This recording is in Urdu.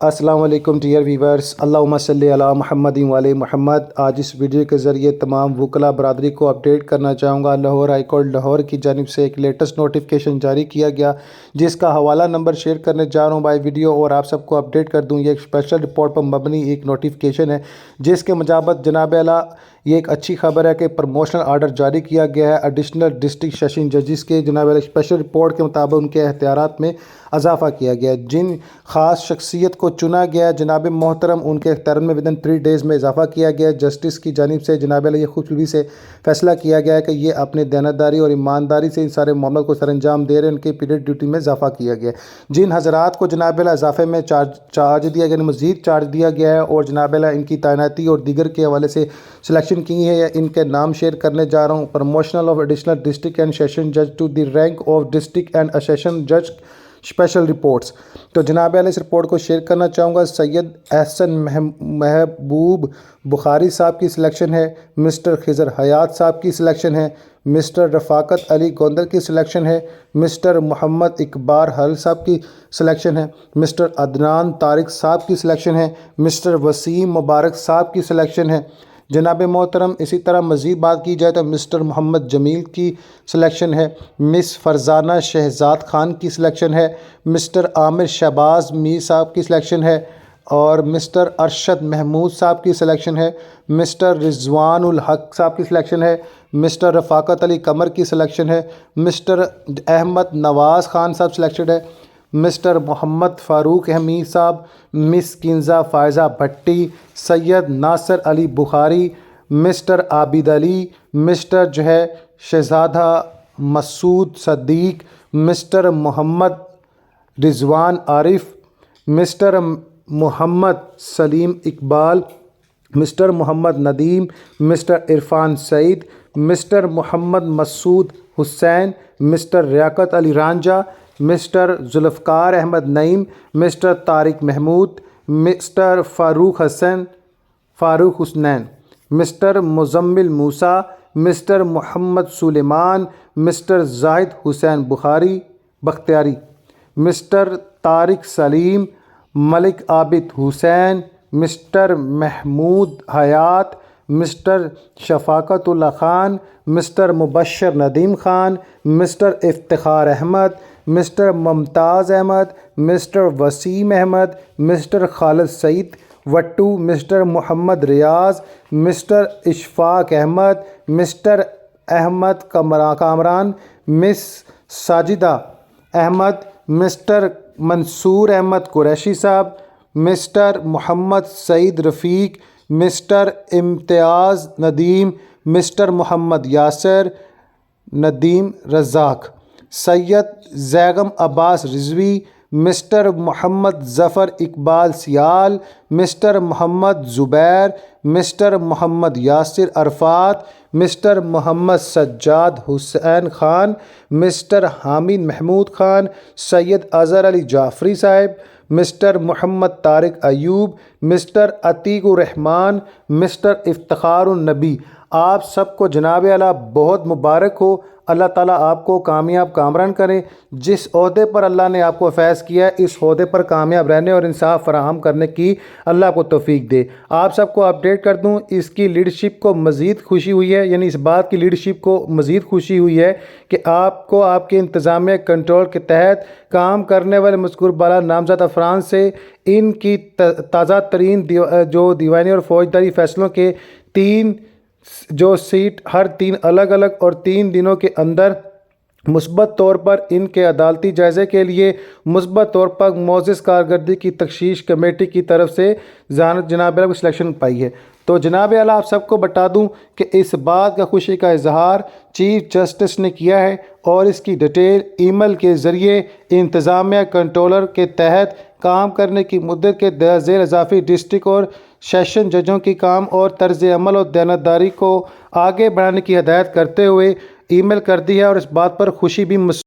السلام علیکم ڈیئر ویورز، اللہم صلی علی محمد و علی محمد۔ آج اس ویڈیو کے ذریعے تمام وکلاء برادری کو اپڈیٹ کرنا چاہوں گا۔ لاہور ہائی کورٹ لاہور کی جانب سے ایک لیٹسٹ نوٹیفکیشن جاری کیا گیا، جس کا حوالہ نمبر شیئر کرنے جا رہا ہوں بائی ویڈیو، اور آپ سب کو اپڈیٹ کر دوں۔ یہ ایک اسپیشل رپورٹ پر مبنی ایک نوٹیفکیشن ہے، جس کے مطابق جناب اعلیٰ یہ ایک اچھی خبر ہے کہ پروموشنل آرڈر جاری کیا گیا ہے ایڈیشنل ڈسٹرکٹ سیشن ججز کے۔ جناب اعلیٰ اسپیشل رپورٹ کے مطابق ان کے اختیارات میں اضافہ کیا گیا ہے۔ جن خاص شخصیت کو چنا گیا ہے جناب محترم، ان کے اختیار میں ودن 3 days میں اضافہ کیا گیا ہے۔ جسٹس کی جانب سے جناب اعلیٰ یہ خوشخبری سے فیصلہ کیا گیا ہے کہ یہ اپنے دیانتداری اور ایمانداری سے ان سارے معاملات کو سر انجام دے رہے ہیں۔ ان کے پیریڈ ڈیوٹی میں اضافہ کیا گیا ہے۔ جن حضرات کو جناب اعلیٰ اضافے میں چارج دیا گیا، مزید چارج دیا گیا ہے، اور جناب اعلیٰ ان کی تعیناتی اور دیگر کے حوالے سے سلیکشن کی ہے، ان کے نام شیئر کرنے جا رہا ہوں۔ Promotional of additional district and session جج to the rank of district and session جج اسپیشل رپورٹس۔ تو جناب اعلیٰ اس رپورٹ کو شیئر کرنا چاہوں گا۔ سید احسن محبوب بخاری صاحب کی سلیکشن ہے، مسٹر خضر حیات صاحب کی سلیکشن ہے، مسٹر رفاقت علی گوندر کی سلیکشن ہے، مسٹر محمد اقبال حل صاحب کی سلیکشن ہے، مسٹر عدنان طارق صاحب کی سلیکشن ہے، مسٹر وسیم مبارک صاحب کی سلیکشن ہے۔ جناب محترم اسی طرح مزید بات کی جائے تو مسٹر محمد جمیل کی سلیکشن ہے، مس فرزانہ شہزاد خان کی سلیکشن ہے، مسٹر عامر شہباز میر صاحب کی سلیکشن ہے، اور مسٹر ارشد محمود صاحب کی سلیکشن ہے، مسٹر رضوان الحق صاحب کی سلیکشن ہے، مسٹر رفاقت علی قمر کی سلیکشن ہے، مسٹر احمد نواز خان صاحب سلیکشن ہے، مسٹر محمد فاروق حمید صاحب، مس کنزا فائزہ بھٹی، سید ناصر علی بخاری، مسٹر عابد علی، مسٹر شہزادہ مسعود صدیق، مسٹر محمد رضوان عارف، مسٹر محمد سلیم اقبال، مسٹر محمد ندیم، مسٹر عرفان سعید، مسٹر محمد مسعود حسین، مسٹر لیاقت علی رانجھا، مسٹر ذوالفقار احمد نعیم، مسٹر طارق محمود، مسٹر فاروق حسنین، مسٹر مزمل موسیٰ، مسٹر محمد سلیمان، مسٹر زاہد حسین بختیاری، مسٹر طارق سلیم، ملک عابد حسین، مسٹر محمود حیات، مسٹر شفاقت اللہ خان، مسٹر مبشر ندیم خان، مسٹر افتخار احمد، مسٹر ممتاز احمد، مسٹر وسیم احمد، مسٹر خالد سعید وٹو، مسٹر محمد ریاض، مسٹر اشفاق احمد، مسٹر احمد کامران، مس ساجدہ احمد، مسٹر منصور احمد قریشی صاحب، مسٹر محمد سعید رفیق، مسٹر امتیاز ندیم، مسٹر محمد یاسر ندیم رزاق، سید زیغم عباس رضوی، مسٹر محمد ظفر اقبال سیال، مسٹر محمد زبیر، مسٹر محمد یاسر عرفات، مسٹر محمد سجاد حسین خان، مسٹر حامد محمود خان، سید اظہر علی جعفری صاحب، مسٹر محمد طارق ایوب، مسٹر عتیق الرحمان، مسٹر افتخار النبی۔ آپ سب کو جناب اعلیٰ بہت مبارک ہو۔ اللہ تعالیٰ آپ کو کامیاب کامران کرے۔ جس عہدے پر اللہ نے آپ کو فیض کیا ہے، اس عہدے پر کامیاب رہنے اور انصاف فراہم کرنے کی اللہ کو توفیق دے۔ آپ سب کو اپڈیٹ کر دوں، اس کی لیڈرشپ کو مزید خوشی ہوئی ہے، یعنی اس بات کی لیڈرشپ کو مزید خوشی ہوئی ہے کہ آپ کو آپ کے انتظامیہ کنٹرول کے تحت کام کرنے والے مذکور بالا نامزد افراد سے ان کی تازہ ترین جو دیوانی اور فوجداری فیصلوں کے 3 سیٹ ہر 3 الگ الگ اور 3 دنوں کے اندر مثبت طور پر ان کے عدالتی جائزے کے لیے مثبت طور پر معزز کارکردگی کی تفتیش کمیٹی کی طرف سے جناب اعلیٰ کو سلیکشن پائی ہے۔ تو جناب اعلیٰ آپ سب کو بتا دوں کہ اس بات کا خوشی کا اظہار چیف جسٹس نے کیا ہے، اور اس کی ڈیٹیل ای میل کے ذریعے انتظامیہ کنٹرولر کے تحت کام کرنے کی مدت کے ذیل اضافی ڈسٹرکٹ اور سیشن ججوں کی کام اور طرز عمل اور دیانتداری کو آگے بڑھانے کی ہدایت کرتے ہوئے ای میل کر دی ہے، اور اس بات پر خوشی بھی